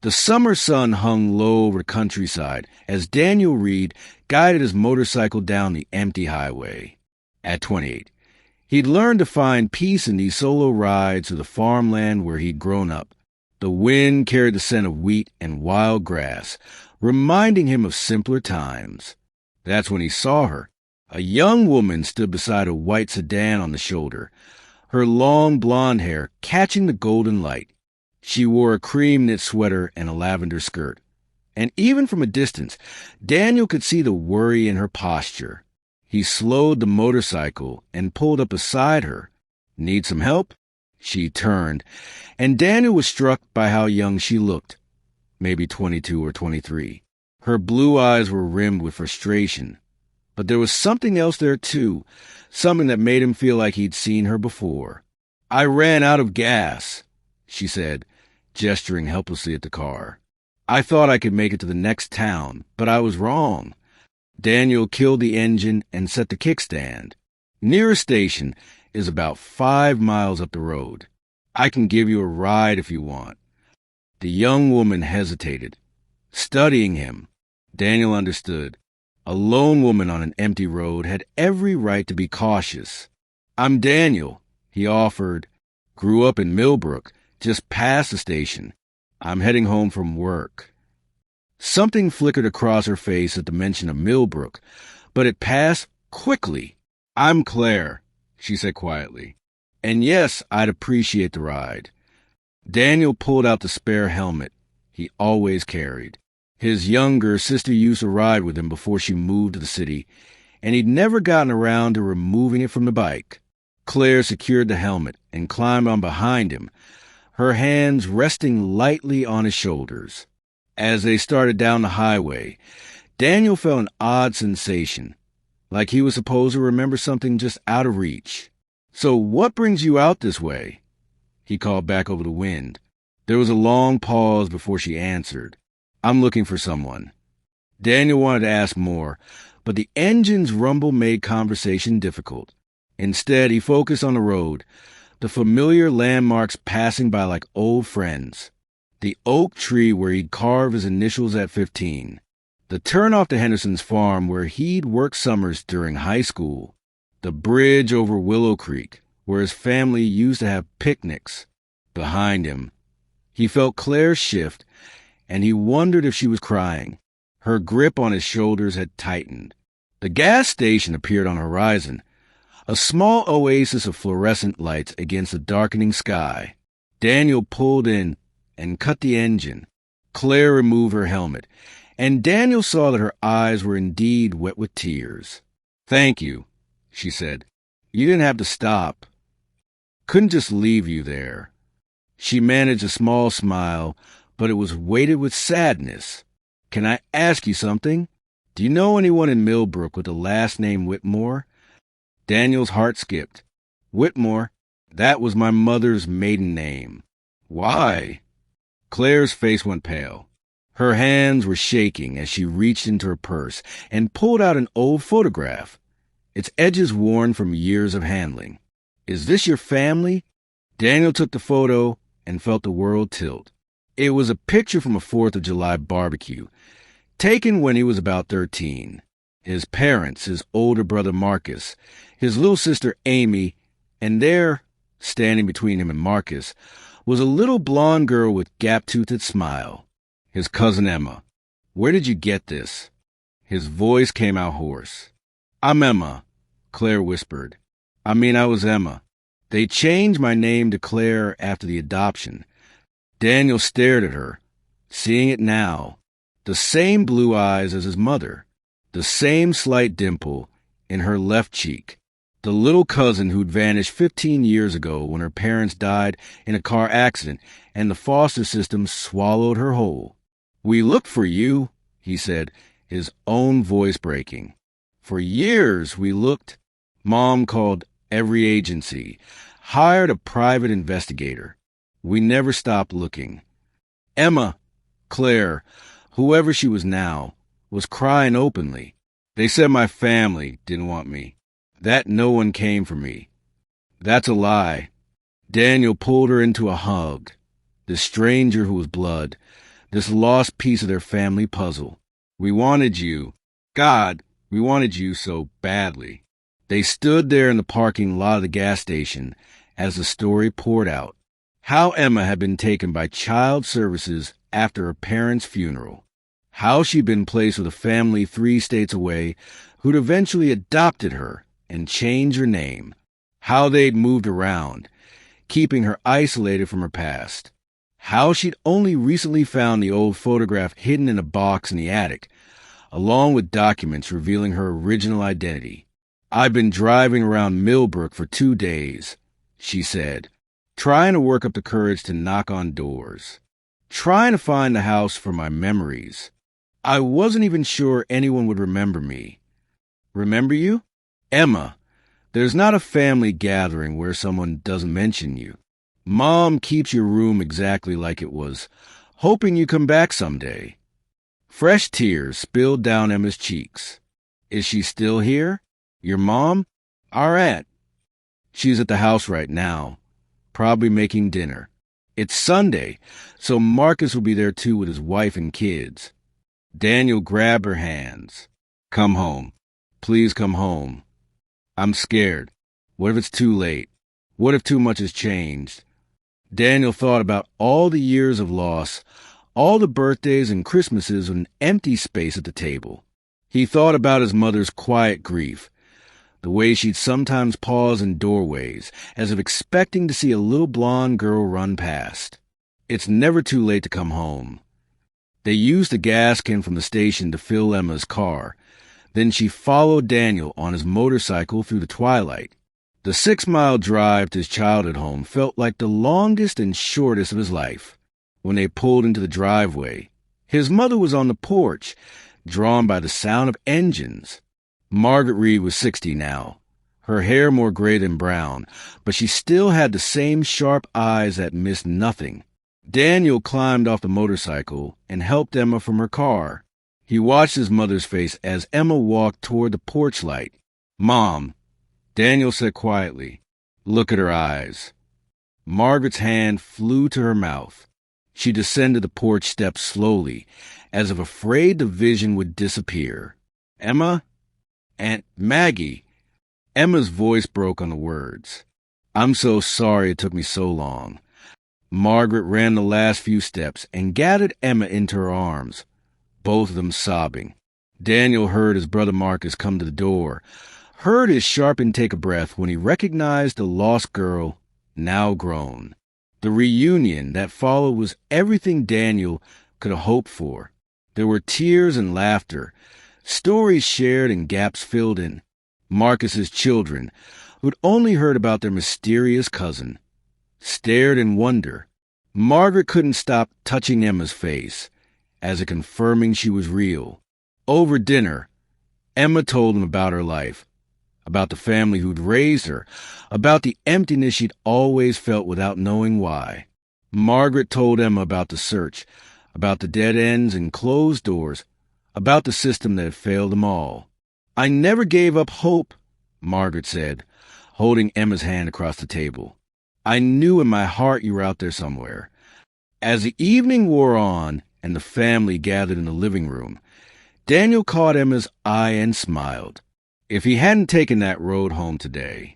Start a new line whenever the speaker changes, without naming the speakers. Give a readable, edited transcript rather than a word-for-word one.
The summer sun hung low over the countryside as Daniel Reed guided his motorcycle down the empty highway. At 28, he'd learned to find peace in these solo rides to the farmland where he'd grown up. The wind carried the scent of wheat and wild grass, reminding him of simpler times. That's when he saw her. A young woman stood beside a white sedan on the shoulder, her long blonde hair catching the golden light. She wore a cream knit sweater and a lavender skirt. And even from a distance, Daniel could see the worry in her posture. He slowed the motorcycle and pulled up beside her. "Need some help?" She turned, and Daniel was struck by how young she looked. Maybe 22 or 23. Her blue eyes were rimmed with frustration. But there was something else there, too, something that made him feel like he'd seen her before. "I ran out of gas," she said, gesturing helplessly at the car. "I thought I could make it to the next town, but I was wrong." Daniel killed the engine and set the kickstand. "Nearest station is about 5 miles up the road. I can give you a ride if you want." The young woman hesitated, studying him. Daniel understood. A lone woman on an empty road had every right to be cautious. "I'm Daniel," he offered. "Grew up in Millbrook, just past the station. I'm heading home from work." Something flickered across her face at the mention of Millbrook, but it passed quickly. "I'm Claire," she said quietly. "And yes, I'd appreciate the ride." Daniel pulled out the spare helmet he always carried. His younger sister used to ride with him before she moved to the city, and he'd never gotten around to removing it from the bike. Claire secured the helmet and climbed on behind him, her hands resting lightly on his shoulders. As they started down the highway, Daniel felt an odd sensation, like he was supposed to remember something just out of reach. "So what brings you out this way?" he called back over the wind. There was a long pause before she answered. "I'm looking for someone." Daniel wanted to ask more, but the engine's rumble made conversation difficult. Instead, he focused on the road, the familiar landmarks passing by like old friends. The oak tree where he'd carved his initials at 15. The turnoff to Henderson's farm where he'd worked summers during high school. The bridge over Willow Creek where his family used to have picnics. Behind him, he felt Claire shift, and he wondered if she was crying. Her grip on his shoulders had tightened. The gas station appeared on the horizon, a small oasis of fluorescent lights against the darkening sky. Daniel pulled in and cut the engine. Claire removed her helmet, and Daniel saw that her eyes were indeed wet with tears. "Thank you," she said. "You didn't have to stop. Couldn't just leave you there." She managed a small smile, but it was weighted with sadness. "Can I ask you something? Do you know anyone in Millbrook with the last name Whitmore?" Daniel's heart skipped. "Whitmore? That was my mother's maiden name." "Why?" Claire's face went pale. Her hands were shaking as she reached into her purse and pulled out an old photograph, its edges worn from years of handling. "Is this your family?" Daniel took the photo and felt the world tilt. It was a picture from a 4th of July barbecue, taken when he was about 13. His parents, his older brother Marcus, his little sister Amy, and there, standing between him and Marcus, was a little blonde girl with gap-toothed smile. His cousin Emma. "Where did you get this?" His voice came out hoarse. "I'm Emma," Claire whispered. I was Emma. They changed my name to Claire after the adoption." Daniel stared at her, seeing it now. The same blue eyes as his mother. The same slight dimple in her left cheek. The little cousin who'd vanished 15 years ago when her parents died in a car accident and the foster system swallowed her whole. "We looked for you," he said, his own voice breaking. "For years we looked. Mom called every agency, hired a private investigator. We never stopped looking." Emma, Claire, whoever she was now, was crying openly. "They said my family didn't want me, that no one came for me. That's a lie." Daniel pulled her into a hug. The stranger who was blood, this lost piece of their family puzzle. We wanted you. God, we wanted you so badly. They stood there in the parking lot of the gas station as the story poured out. How Emma had been taken by child services after her parents' funeral. How she'd been placed with a family 3 states away who'd eventually adopted her and changed her name. How they'd moved around, keeping her isolated from her past. How she'd only recently found the old photograph hidden in a box in the attic, along with documents revealing her original identity. I've been driving around Millbrook for 2 days, she said, trying to work up the courage to knock on doors, trying to find the house for my memories. I wasn't even sure anyone would remember me. Remember you? Emma, there's not a family gathering where someone doesn't mention you. Mom keeps your room exactly like it was, hoping you come back someday. Fresh tears spilled down Emma's cheeks. Is she still here? Your mom? Our aunt. She's at the house right now, probably making dinner. It's Sunday, so Marcus will be there too with his wife and kids. Daniel grabbed her hands. Come home. Please come home. I'm scared. What if it's too late? What if too much has changed? Daniel thought about all the years of loss, all the birthdays and Christmases with an empty space at the table. He thought about his mother's quiet grief, the way she'd sometimes pause in doorways, as if expecting to see a little blonde girl run past. It's never too late to come home. They used the gas can from the station to fill Emma's car. Then she followed Daniel on his motorcycle through the twilight. The 6-mile drive to his childhood home felt like the longest and shortest of his life. When they pulled into the driveway, his mother was on the porch, drawn by the sound of engines. Margaret Reed was 60 now, her hair more gray than brown, but she still had the same sharp eyes that missed nothing. Daniel climbed off the motorcycle and helped Emma from her car. He watched his mother's face as Emma walked toward the porch light. Mom, Daniel said quietly. Look at her eyes. Margaret's hand flew to her mouth. She descended the porch steps slowly, as if afraid the vision would disappear. Emma? Aunt Maggie. Emma's voice broke on the words. I'm so sorry it took me so long. Margaret ran the last few steps and gathered Emma into her arms, both of them sobbing. Daniel heard his brother Marcus come to the door, heard his sharp intake of breath when he recognized the lost girl, now grown. The reunion that followed was everything Daniel could have hoped for. There were tears and laughter, stories shared and gaps filled in. Marcus's children, who'd only heard about their mysterious cousin, stared in wonder. Margaret couldn't stop touching Emma's face, as if confirming she was real. Over dinner, Emma told them about her life, about the family who'd raised her, about the emptiness she'd always felt without knowing why. Margaret told Emma about the search, about the dead ends and closed doors, about the system that had failed them all. I never gave up hope, Margaret said, holding Emma's hand across the table. I knew in my heart you were out there somewhere. As the evening wore on and the family gathered in the living room, Daniel caught Emma's eye and smiled. If he hadn't taken that road home today,